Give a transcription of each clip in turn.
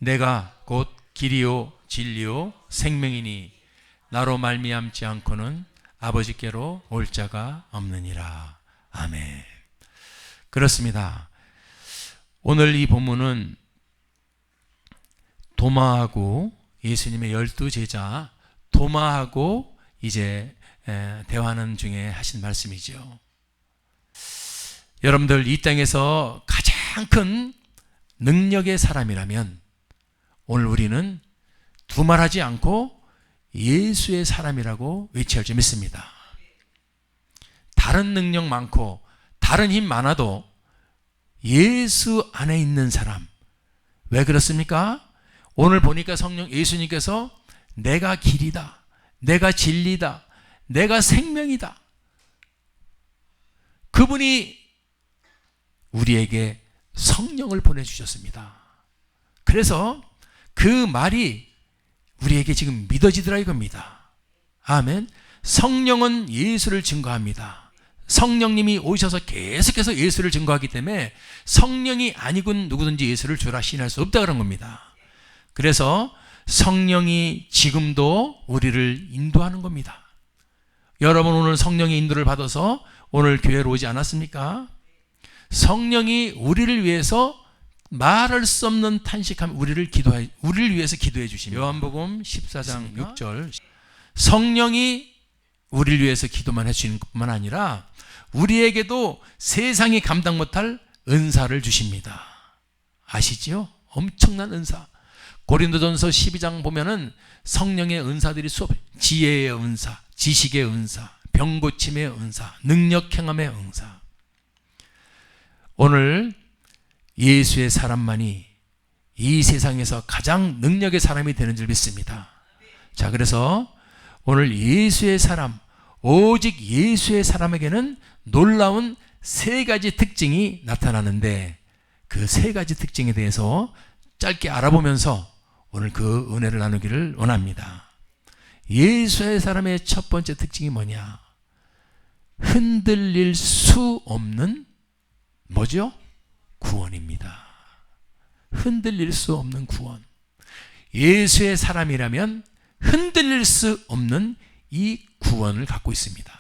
내가 곧 길이요 진리요 생명이니 나로 말미암지 않고는 아버지께로 올 자가 없느니라. 아멘. 그렇습니다. 오늘 이 본문은 도마하고 예수님의 12제자 도마하고 이제 대화하는 중에 하신 말씀이죠. 여러분들 이 땅에서 가장 큰 능력의 사람이라면 오늘 우리는 두말하지 않고 예수의 사람이라고 외쳐야 할 줄 믿습니다. 다른 능력 많고 다른 힘 많아도 예수 안에 있는 사람. 왜 그렇습니까? 오늘 보니까 성령 예수님께서 내가 길이다, 내가 진리다, 내가 생명이다. 그분이 우리에게 성령을 보내주셨습니다. 그래서 그 말이 우리에게 지금 믿어지더라 이겁니다. 아멘. 성령은 예수를 증거합니다. 성령님이 오셔서 계속해서 예수를 증거하기 때문에 성령이 아니군 누구든지 예수를 주라 시인할 수 없다 그런 겁니다. 그래서 성령이 지금도 우리를 인도하는 겁니다. 여러분 오늘 성령의 인도를 받아서 오늘 교회로 오지 않았습니까? 성령이 우리를 위해서 말할 수 없는 탄식함 우리를 위해서 기도해 주십니다. 요한복음 14장 6절 성령이 우리를 위해서 기도만 해주시는 것뿐만 아니라 우리에게도 세상이 감당 못할 은사를 주십니다. 아시지요? 엄청난 은사. 고린도전서 12장 보면은 성령의 은사들이 지혜의 은사, 지식의 은사, 병고침의 은사, 능력 행함의 은사. 오늘 예수의 사람만이 이 세상에서 가장 능력의 사람이 되는 줄 믿습니다. 자, 그래서 오늘 예수의 사람, 오직 예수의 사람에게는 놀라운 세 가지 특징이 나타나는데 그 세 가지 특징에 대해서 짧게 알아보면서 오늘 그 은혜를 나누기를 원합니다. 예수의 사람의 첫 번째 특징이 뭐냐? 흔들릴 수 없는 뭐죠? 구원입니다. 흔들릴 수 없는 구원. 예수의 사람이라면 흔들릴 수 없는 이 구원을 갖고 있습니다.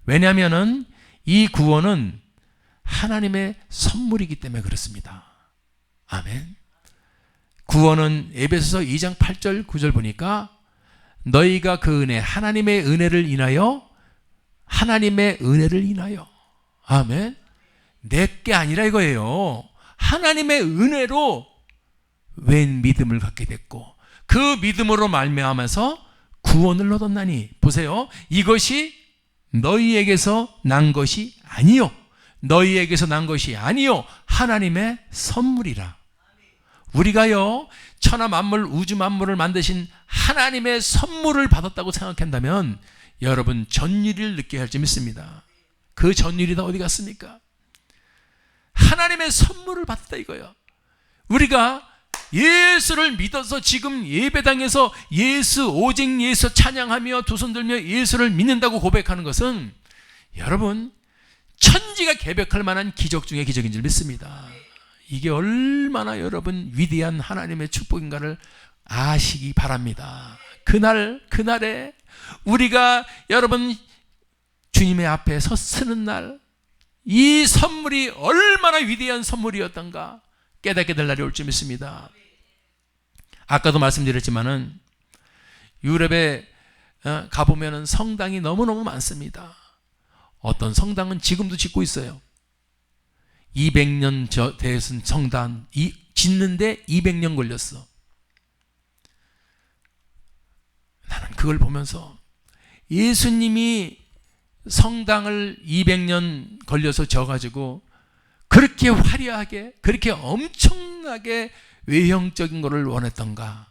왜냐하면 이 구원은 하나님의 선물이기 때문에 그렇습니다. 아멘. 구원은 에베소서 2장 8절 9절 보니까 너희가 그 은혜 하나님의 은혜를 인하여 아멘. 내게 아니라 이거예요. 하나님의 은혜로 웬 믿음을 갖게 됐고 그 믿음으로 말미암아서 구원을 얻었나니 보세요. 이것이 너희에게서 난 것이 아니요. 하나님의 선물이라. 우리가요 천하 만물 우주 만물을 만드신 하나님의 선물을 받았다고 생각한다면 여러분 전율을 느껴야 할 줄 믿습니다. 그 전율이 다 어디 갔습니까? 하나님의 선물을 받았다 이거예요. 우리가 예수를 믿어서 지금 예배당에서 오직 예수 찬양하며 두 손 들며 예수를 믿는다고 고백하는 것은 여러분 천지가 개벽할 만한 기적 중의 기적인 줄 믿습니다. 이게 얼마나 여러분 위대한 하나님의 축복인가를 아시기 바랍니다. 그날에 우리가 여러분 주님의 앞에 서쓰는 날 이 선물이 얼마나 위대한 선물이었던가 깨닫게 될 날이 올 줄 믿습니다. 아까도 말씀드렸지만은 유럽에 가보면은 성당이 너무너무 많습니다. 어떤 성당은 지금도 짓고 있어요. 200년 된 성당 짓는데 200년 걸렸어. 나는 그걸 보면서 예수님이 성당을 200년 걸려서 져가지고 그렇게 화려하게 그렇게 엄청나게 외형적인 것을 원했던가?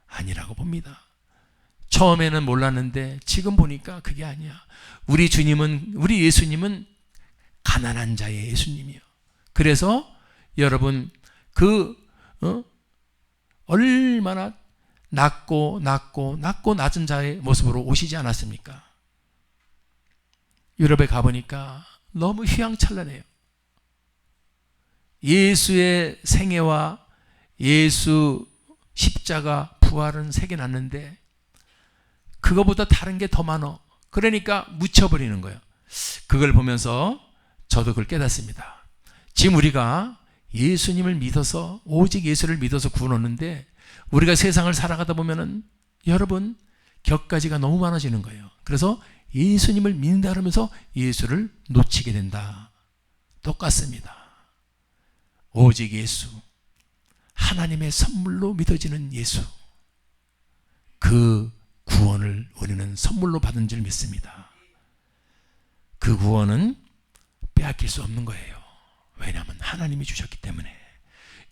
아니라고 봅니다. 처음에는 몰랐는데 지금 보니까 그게 아니야. 우리 예수님은 가난한 자의 예수님이요. 그래서 여러분 얼마나 낮고 낮은 자의 모습으로 오시지 않았습니까? 유럽에 가보니까 너무 휘황찬란해요. 예수의 생애와 예수 십자가 부활은 세개 났는데 그거보다 다른 게 더 많어. 그러니까 묻혀버리는 거예요. 그걸 보면서 저도 그걸 깨닫습니다. 지금 우리가 예수님을 믿어서, 오직 예수를 믿어서 구원 얻는데 우리가 세상을 살아가다 보면은 여러분 격가지가 너무 많아지는 거예요. 그래서 예수님을 믿는다 그러면서 예수를 놓치게 된다. 똑같습니다. 오직 예수, 하나님의 선물로 믿어지는 예수, 그 구원을 우리는 선물로 받은 줄 믿습니다. 그 구원은 빼앗길 수 없는 거예요. 왜냐하면 하나님이 주셨기 때문에.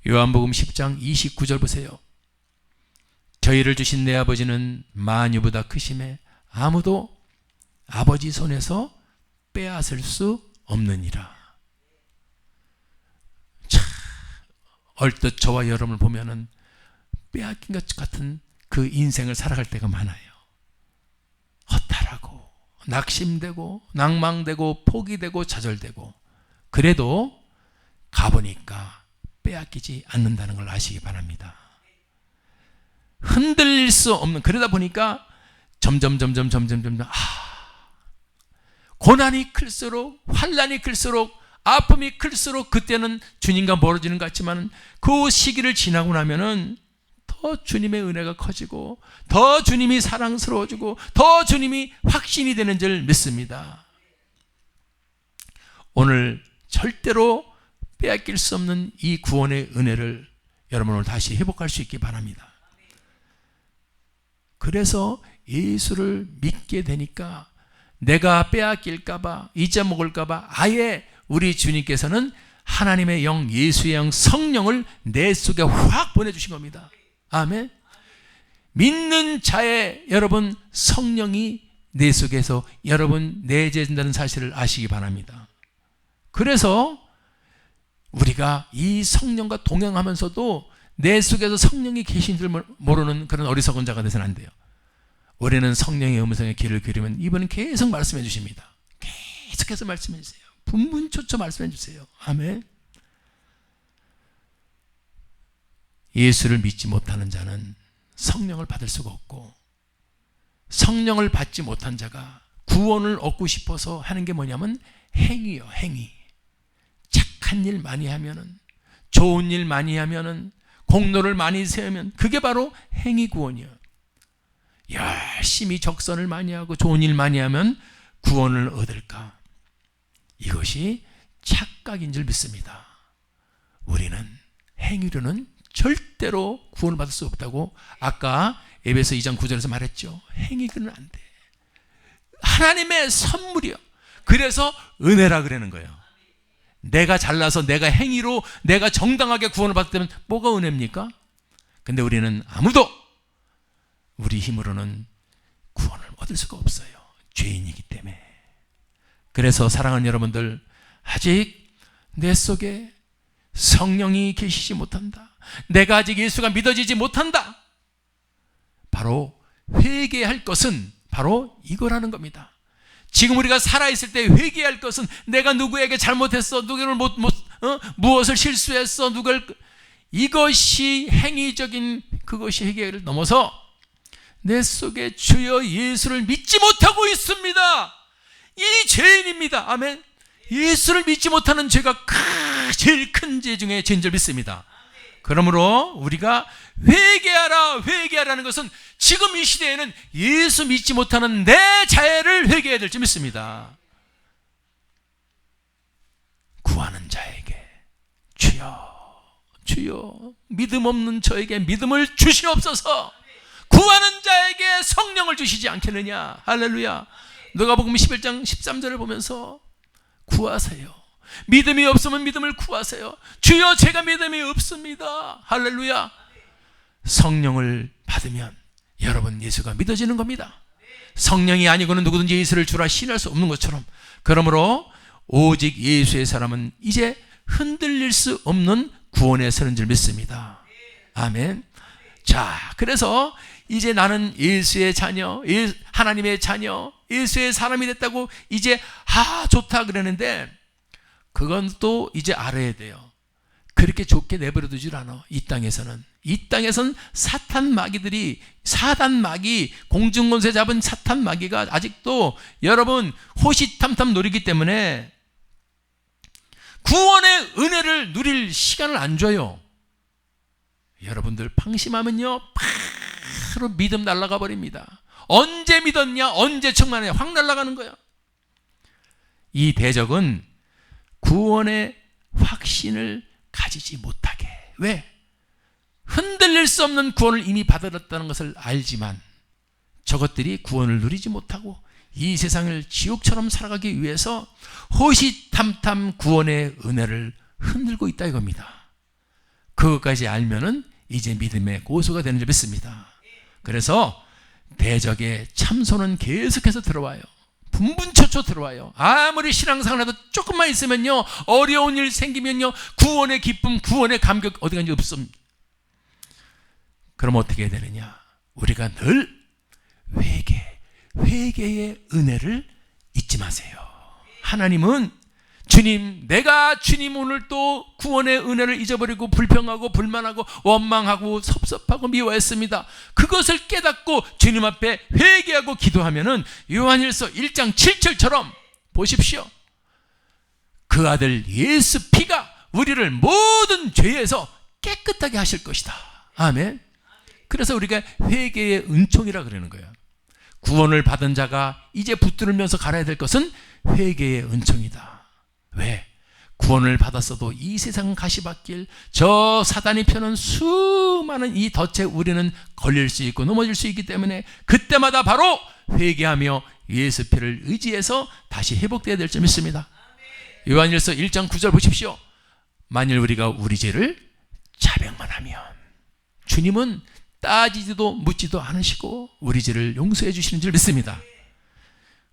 요한복음 10장 29절 보세요. 저희를 주신 내 아버지는 만유보다 크심에 아무도 아버지 손에서 빼앗을 수 없느니라. 참, 얼뜻 저와 여러분을 보면은 빼앗긴 것 같은 그 인생을 살아갈 때가 많아요. 허탈하고 낙심되고 낭망되고 포기되고 좌절되고, 그래도 가보니까 빼앗기지 않는다는 걸 아시기 바랍니다. 흔들릴 수 없는, 그러다 보니까 점점 고난이 클수록, 환난이 클수록, 아픔이 클수록 그때는 주님과 멀어지는 것 같지만 그 시기를 지나고 나면은 더 주님의 은혜가 커지고 더 주님이 사랑스러워지고 더 주님이 확신이 되는 줄 믿습니다. 오늘 절대로 빼앗길 수 없는 이 구원의 은혜를 여러분 오늘 다시 회복할 수 있기 바랍니다. 그래서 예수를 믿게 되니까 내가 빼앗길까봐, 잊어먹을까봐 아예 우리 주님께서는 하나님의 영, 예수의 영, 성령을 내 속에 확 보내주신 겁니다. 아멘. 믿는 자의 여러분 성령이 내 속에서 여러분 내재된다는 사실을 아시기 바랍니다. 그래서 우리가 이 성령과 동행하면서도 내 속에서 성령이 계신 줄 모르는 그런 어리석은 자가 되서는 안 돼요. 우리는 성령의 음성에 귀를 기울이면 이분은 계속 말씀해 주십니다. 계속해서 말씀해 주세요. 분분초초 말씀해 주세요. 아멘. 예수를 믿지 못하는 자는 성령을 받을 수가 없고, 성령을 받지 못한 자가 구원을 얻고 싶어서 하는 게 뭐냐면 행위요, 행위. 착한 일 많이 하면은, 좋은 일 많이 하면은, 공로를 많이 세우면 그게 바로 행위 구원이에요. 열심히 적선을 많이 하고 좋은 일 많이 하면 구원을 얻을까? 이것이 착각인 줄 믿습니다. 우리는 행위로는 절대로 구원을 받을 수 없다고 아까 에베소 2장 9절에서 말했죠. 행위로는 안 돼. 하나님의 선물이요. 그래서 은혜라 그러는 거예요. 내가 잘나서 내가 행위로 내가 정당하게 구원을 받았다면 뭐가 은혜입니까? 근데 우리는 아무도 우리 힘으로는 구원을 얻을 수가 없어요. 죄인이기 때문에. 그래서 사랑하는 여러분들, 아직 내 속에 성령이 계시지 못한다. 내가 아직 예수가 믿어지지 못한다. 바로 회개할 것은 바로 이거라는 겁니다. 지금 우리가 살아있을 때 회개할 것은 내가 누구에게 잘못했어, 누구를 무엇을 실수했어, 이것이 행위적인 그것이 회개를 넘어서 내 속에 주여 예수를 믿지 못하고 있습니다. 이 죄인입니다. 아멘. 예수를 믿지 못하는 죄가 제일 큰 죄 중에 죄인 줄 믿습니다. 그러므로 우리가 회개하라는 것은 지금 이 시대에는 예수 믿지 못하는 내 자해를 회개해야 될 줄 믿습니다. 구하는 자에게 주여 믿음 없는 저에게 믿음을 주시옵소서. 구하는 자에게 성령을 주시지 않겠느냐. 할렐루야. 누가복음 11장 13절을 보면서 구하세요. 믿음이 없으면 믿음을 구하세요. 주여 제가 믿음이 없습니다. 할렐루야. 성령을 받으면 여러분 예수가 믿어지는 겁니다. 성령이 아니고는 누구든지 예수를 주라 신할 수 없는 것처럼, 그러므로 오직 예수의 사람은 이제 흔들릴 수 없는 구원에 서는 줄 믿습니다. 아멘. 자, 그래서 이제 나는 예수의 자녀, 하나님의 자녀, 예수의 사람이 됐다고 이제 좋다 그러는데 그건 또 이제 알아야 돼요. 그렇게 좋게 내버려 두질 않아. 이 땅에선 사탄 마귀들이, 사단 마귀, 공중권세 잡은 사탄 마귀가 아직도 여러분 호시탐탐 노리기 때문에 구원의 은혜를 누릴 시간을 안 줘요. 여러분들 방심하면요 바로 믿음 날아가 버립니다. 언제 믿었냐, 언제 충만해, 확 날아가는 거야. 이 대적은 구원의 확신을 가지지 못하게. 왜? 흔들릴 수 없는 구원을 이미 받아들였다는 것을 알지만 저것들이 구원을 누리지 못하고 이 세상을 지옥처럼 살아가기 위해서 호시탐탐 구원의 은혜를 흔들고 있다 이겁니다. 그것까지 알면은 이제 믿음의 고소가 되는 줄 믿습니다. 그래서 대적의 참소는 계속해서 들어와요. 분분초초 들어와요. 아무리 신앙생활 해도 조금만 있으면요, 어려운 일 생기면요, 구원의 기쁨, 구원의 감격 어디 간지 없습니다. 그럼 어떻게 해야 되느냐? 우리가 늘 회개의 은혜를 잊지 마세요. 하나님은 주님, 내가 주님 오늘 또 구원의 은혜를 잊어버리고 불평하고 불만하고 원망하고 섭섭하고 미워했습니다. 그것을 깨닫고 주님 앞에 회개하고 기도하면은 요한일서 1장 7절처럼 보십시오. 그 아들 예수 피가 우리를 모든 죄에서 깨끗하게 하실 것이다. 아멘. 그래서 우리가 회개의 은총이라 그러는 거예요. 구원을 받은 자가 이제 붙들면서 갈아야 될 것은 회개의 은총이다. 왜? 구원을 받았어도 이 세상 가시밭길, 저 사단이 펴는 수많은 이 덫에 우리는 걸릴 수 있고 넘어질 수 있기 때문에 그때마다 바로 회개하며 예수 피를 의지해서 다시 회복되어야 될 줄 믿습니다. 요한일서 1장 9절 보십시오. 만일 우리가 우리 죄를 자백만 하면 주님은 따지지도 묻지도 않으시고 우리 죄를 용서해 주시는 줄 믿습니다.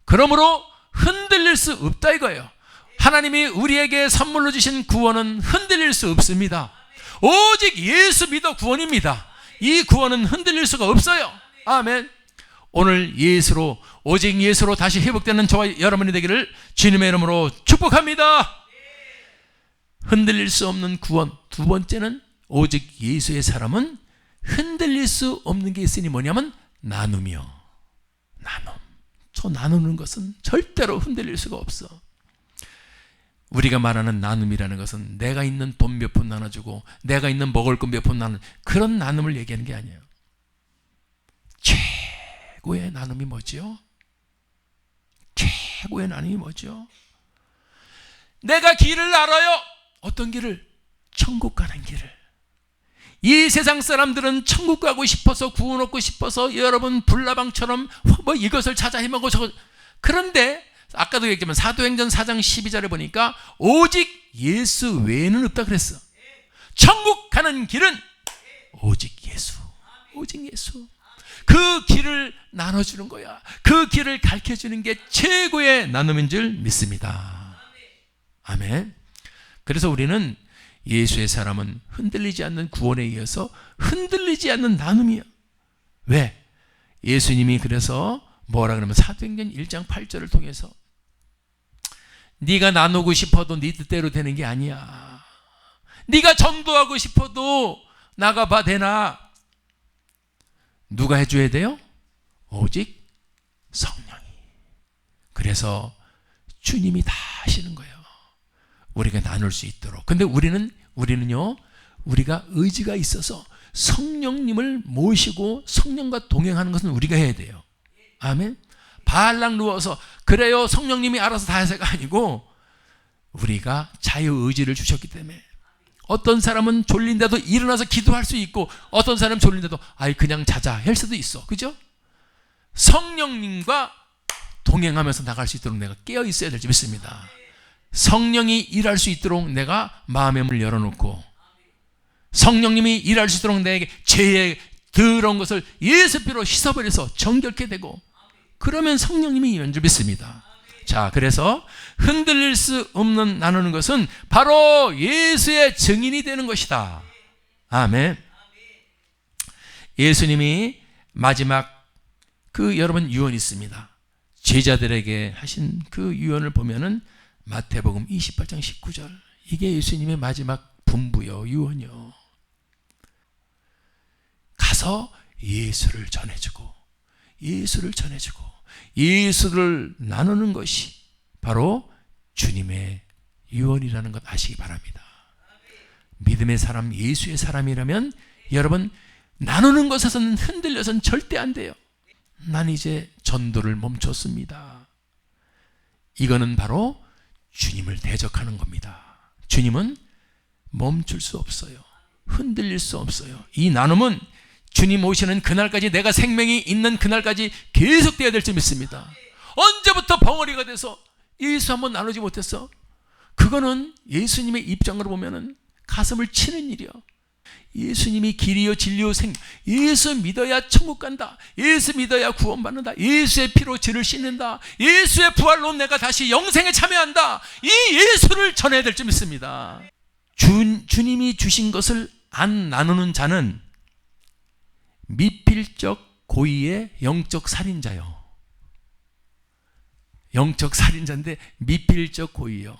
그러므로 흔들릴 수 없다 이거예요. 하나님이 우리에게 선물로 주신 구원은 흔들릴 수 없습니다. 오직 예수 믿어 구원입니다. 이 구원은 흔들릴 수가 없어요. 아멘. 오늘 예수로, 오직 예수로 다시 회복되는 저와 여러분이 되기를 주님의 이름으로 축복합니다. 흔들릴 수 없는 구원. 두 번째는 오직 예수의 사람은 흔들릴 수 없는 게 있으니 뭐냐면 나눔이요. 나눔. 저 나누는 것은 절대로 흔들릴 수가 없어. 우리가 말하는 나눔이라는 것은 내가 있는 돈 몇 푼 나눠주고 내가 있는 먹을 것 몇 푼 나누는 그런 나눔을 얘기하는 게 아니에요. 최고의 나눔이 뭐죠? 최고의 나눔이 뭐죠? 내가 길을 알아요. 어떤 길을? 천국 가는 길을. 이 세상 사람들은 천국 가고 싶어서 구원 얻고 싶어서 여러분 불나방처럼 뭐 이것을 찾아 헤매고 저것. 그런데 아까도 얘기했지만 사도행전 4장 12절에 보니까 오직 예수 외에는 없다 그랬어. 천국 가는 길은 오직 예수. 오직 예수. 그 길을 나눠주는 거야. 그 길을 가르쳐주는 게 최고의 나눔인 줄 믿습니다. 아멘. 그래서 우리는 예수의 사람은 흔들리지 않는 구원에 이어서 흔들리지 않는 나눔이야. 왜? 예수님이 그래서 뭐라 그러면 사도행전 1장 8절을 통해서 네가 나누고 싶어도 네 뜻대로 되는 게 아니야. 네가 전도하고 싶어도 나가봐 되나? 누가 해줘야 돼요? 오직 성령이. 그래서 주님이 다 하시는 거예요. 우리가 나눌 수 있도록. 근데 우리는요, 우리가 의지가 있어서 성령님을 모시고 성령과 동행하는 것은 우리가 해야 돼요. 아멘. 발락 누워서 그래요 성령님이 알아서 다 하세가 아니고 우리가 자유의지를 주셨기 때문에 어떤 사람은 졸린데도 일어나서 기도할 수 있고 어떤 사람은 졸린데도 아이 그냥 자자 할 수도 있어. 그죠? 성령님과 동행하면서 나갈 수 있도록 내가 깨어 있어야 될 줄 믿습니다. 성령이 일할 수 있도록 내가 마음의 문을 열어놓고 성령님이 일할 수 있도록 내게 죄의 더러운 것을 예수피로 씻어버려서 정결케 되고 그러면 성령님이 일하는 줄 믿습니다. 자, 그래서 흔들릴 수 없는 나누는 것은 바로 예수의 증인이 되는 것이다. 아멘. 예수님이 마지막 그 여러분 유언이 있습니다. 제자들에게 하신 그 유언을 보면은 마태복음 28장 19절 이게 예수님의 마지막 분부요, 유언이요. 가서 예수를 전해주고 예수를 나누는 것이 바로 주님의 유언이라는 것 아시기 바랍니다. 믿음의 사람, 예수의 사람이라면 여러분, 나누는 것에서는 흔들려서는 절대 안 돼요. 난 이제 전도를 멈췄습니다. 이거는 바로 주님을 대적하는 겁니다. 주님은 멈출 수 없어요. 흔들릴 수 없어요. 이 나눔은 주님 오시는 그날까지, 내가 생명이 있는 그날까지 계속돼야 될 줄 믿습니다. 언제부터 벙어리가 돼서 예수 한번 나누지 못했어? 그거는 예수님의 입장으로 보면은 가슴을 치는 일이요. 예수님이 길이요 진리요 생, 예수 믿어야 천국 간다, 예수 믿어야 구원받는다, 예수의 피로 죄를 씻는다, 예수의 부활로 내가 다시 영생에 참여한다, 이 예수를 전해야 될 줄 믿습니다. 주님이 주신 것을 안 나누는 자는 미필적 고의의 영적 살인자요. 영적 살인자인데 미필적 고의요.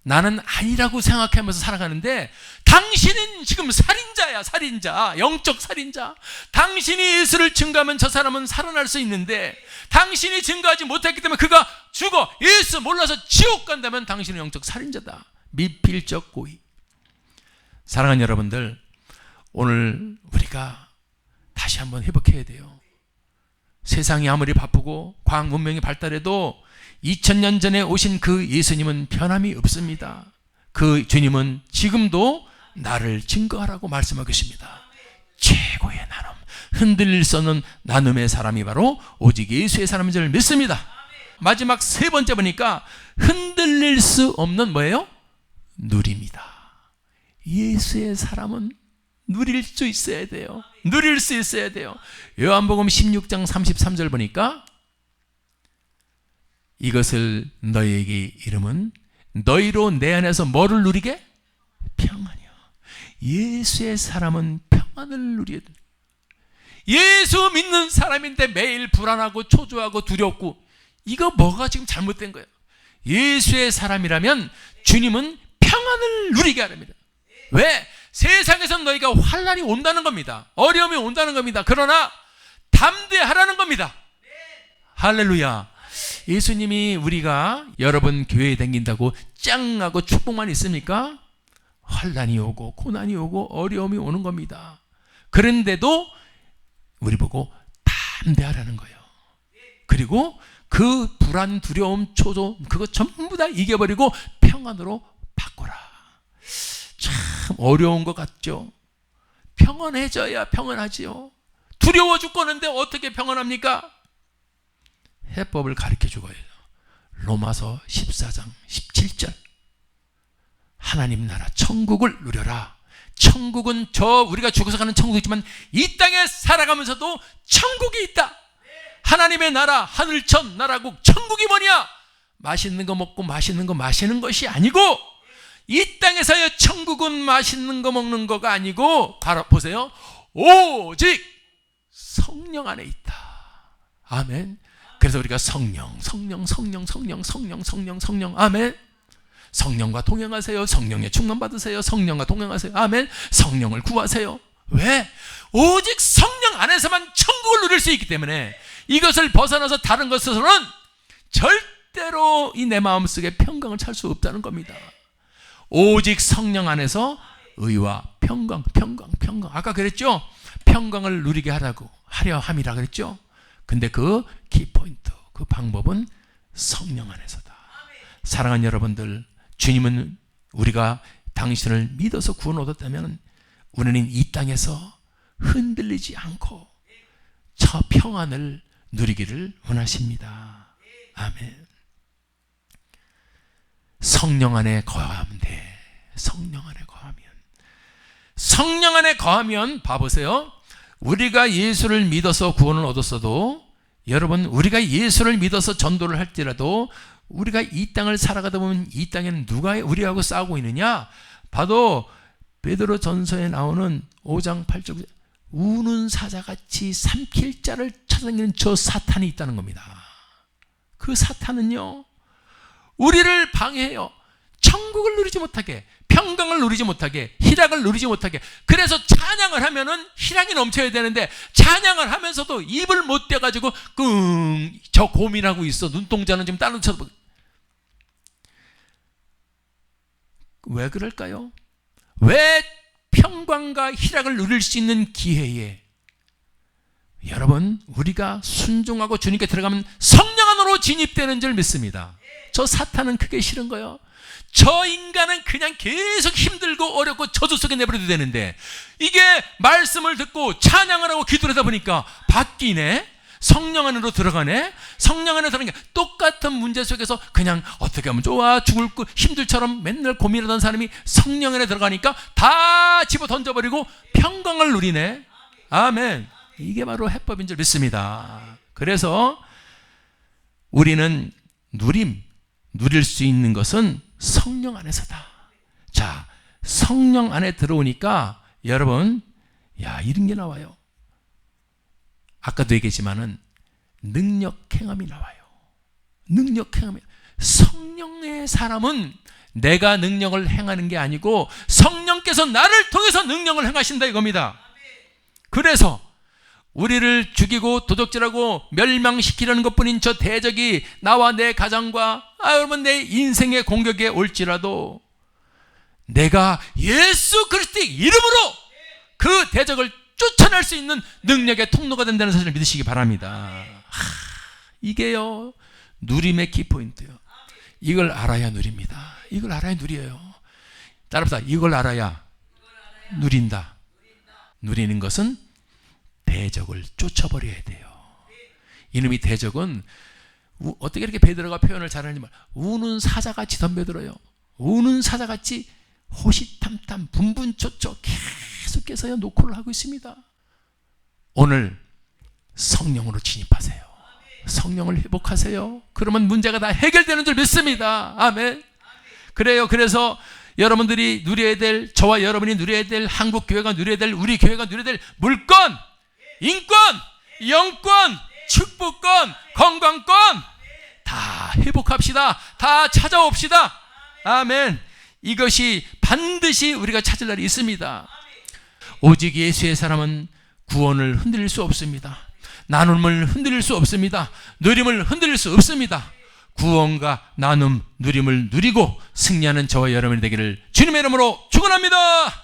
나는 아니라고 생각하면서 살아가는데 당신은 지금 살인자야, 살인자, 영적 살인자. 당신이 예수를 증거하면 저 사람은 살아날 수 있는데 당신이 증거하지 못했기 때문에 그가 죽어, 예수 몰라서 지옥 간다면 당신은 영적 살인자다. 미필적 고의. 사랑하는 여러분들, 오늘 우리가 다시 한번 회복해야 돼요. 세상이 아무리 바쁘고 과학 문명이 발달해도 2000년 전에 오신 그 예수님은 변함이 없습니다. 그 주님은 지금도 나를 증거하라고 말씀하고 계십니다. 최고의 나눔, 흔들릴 수 없는 나눔의 사람이 바로 오직 예수의 사람인 줄 믿습니다. 마지막 세 번째 보니까 흔들릴 수 없는 뭐예요? 누립니다. 예수의 사람은 누릴 수 있어야 돼요. 누릴 수 있어야 돼요. 요한복음 16장 33절 보니까 이것을 너희에게 이름은 너희로 내 안에서 뭐를 누리게? 평안이요. 예수의 사람은 평안을 누려야 돼. 예수 믿는 사람인데 매일 불안하고 초조하고 두렵고, 이거 뭐가 지금 잘못된 거예요? 예수의 사람이라면 주님은 평안을 누리게 하랍니다. 왜? 세상에서는 너희가 환난이 온다는 겁니다. 어려움이 온다는 겁니다. 그러나 담대하라는 겁니다. 할렐루야. 예수님이 우리가 여러분 교회에 다닌다고 짱하고 축복만 있습니까? 환난이 오고 고난이 오고 어려움이 오는 겁니다. 그런데도 우리 보고 담대하라는 거예요. 그리고 그 불안, 두려움, 초조 그거 전부 다 이겨버리고 평안으로 바꿔라. 참 어려운 것 같죠? 평안해져야 평안하지요. 두려워 죽겠는데 어떻게 평안합니까? 해법을 가르쳐주고 해요. 로마서 14장 17절 하나님 나라 천국을 누려라. 천국은 우리가 죽어서 가는 천국이지만 이 땅에 살아가면서도 천국이 있다. 하나님의 나라, 하늘천, 나라국, 천국이 뭐냐? 맛있는 거 먹고 맛있는 거 마시는 것이 아니고, 이 땅에서의 천국은 맛있는 거 먹는 거가 아니고, 보세요, 오직 성령 안에 있다. 아멘. 그래서 우리가 성령, 아멘. 성령과 동행하세요. 성령의 충만 받으세요. 성령과 동행하세요. 아멘. 성령을 구하세요. 왜? 오직 성령 안에서만 천국을 누릴 수 있기 때문에 이것을 벗어나서 다른 것으로는 절대로 이 내 마음속에 평강을 찾을 수 없다는 겁니다. 오직 성령 안에서 의와 평강. 아까 그랬죠? 평강을 누리게 하려 함이라 그랬죠? 근데 그 키포인트, 그 방법은 성령 안에서다. 사랑하는 여러분들, 주님은 우리가 당신을 믿어서 구원 얻었다면 우리는 이 땅에서 흔들리지 않고 저 평안을 누리기를 원하십니다. 아멘. 성령 안에 거하면 돼. 성령 안에 거하면 봐보세요. 우리가 예수를 믿어서 구원을 얻었어도, 여러분 우리가 예수를 믿어서 전도를 할지라도 우리가 이 땅을 살아가다 보면 이 땅에는 누가 우리하고 싸우고 있느냐? 봐도 베드로 전서에 나오는 5장 8절 우는 사자같이 삼킬 자를 찾아다니는 저 사탄이 있다는 겁니다. 그 사탄은요, 우리를 방해해요. 천국을 누리지 못하게, 평강을 누리지 못하게, 희락을 누리지 못하게. 그래서 찬양을 하면은 희락이 넘쳐야 되는데 찬양을 하면서도 입을 못 떼가지고 저 고민하고 있어. 눈동자는 지금 다른 쳐다보고. 왜 그럴까요? 왜 평강과 희락을 누릴 수 있는 기회에 여러분 우리가 순종하고 주님께 들어가면 성령 안으로 진입되는 줄 믿습니다. 저 사탄은 그게 싫은 거예요. 저 인간은 그냥 계속 힘들고 어렵고 저주 속에 내버려도 되는데 이게 말씀을 듣고 찬양을 하고 기도를 하다 보니까 바뀌네. 성령 안으로 들어가네. 성령 안에 들어가니까 똑같은 문제 속에서 그냥 어떻게 하면 좋아 죽을 거 힘들처럼 맨날 고민하던 사람이 성령 안에 들어가니까 다 집어 던져버리고 평강을 누리네. 아멘. 이게 바로 해법인 줄 믿습니다. 그래서 우리는 누릴 수 있는 것은 성령 안에서다. 자, 성령 안에 들어오니까 여러분, 이런 게 나와요. 아까도 얘기했지만은 능력 행함이 나와요. 능력 행함이. 성령의 사람은 내가 능력을 행하는 게 아니고 성령께서 나를 통해서 능력을 행하신다 이겁니다. 그래서 우리를 죽이고 도적질하고 멸망시키려는 것뿐인 저 대적이 나와 내 가정과 여러분 내 인생의 공격에 올지라도 내가 예수 그리스도의 이름으로 그 대적을 쫓아낼 수 있는 능력의 통로가 된다는 사실을 믿으시기 바랍니다. 이게요 누림의 키포인트예요. 이걸 알아야 누립니다. 이걸 알아야 누려요. 따라합시다. 이걸 알아야 누린다. 누리는 것은 대적을 쫓아버려야 돼요. 이놈이 대적은 어떻게 이렇게 베드로가 표현을 잘하는지 우는 사자같이 덤벼들어요. 우는 사자같이 호시탐탐 분분초초 계속해서 노크를 하고 있습니다. 오늘 성령으로 진입하세요. 성령을 회복하세요. 그러면 문제가 다 해결되는 줄 믿습니다. 아멘. 그래요. 그래서 여러분들이 누려야 될, 저와 여러분이 누려야 될, 한국 교회가 누려야 될, 우리 교회가 누려야 될 물권, 인권, 영권, 축복권, 건강권 다 회복합시다. 다 찾아옵시다. 아멘. 이것이 반드시 우리가 찾을 날이 있습니다. 오직 예수의 사람은 구원을 흔들릴 수 없습니다. 나눔을 흔들릴 수 없습니다. 누림을 흔들릴 수 없습니다. 구원과 나눔, 누림을 누리고 승리하는 저와 여러분이 되기를 주님의 이름으로 축원합니다.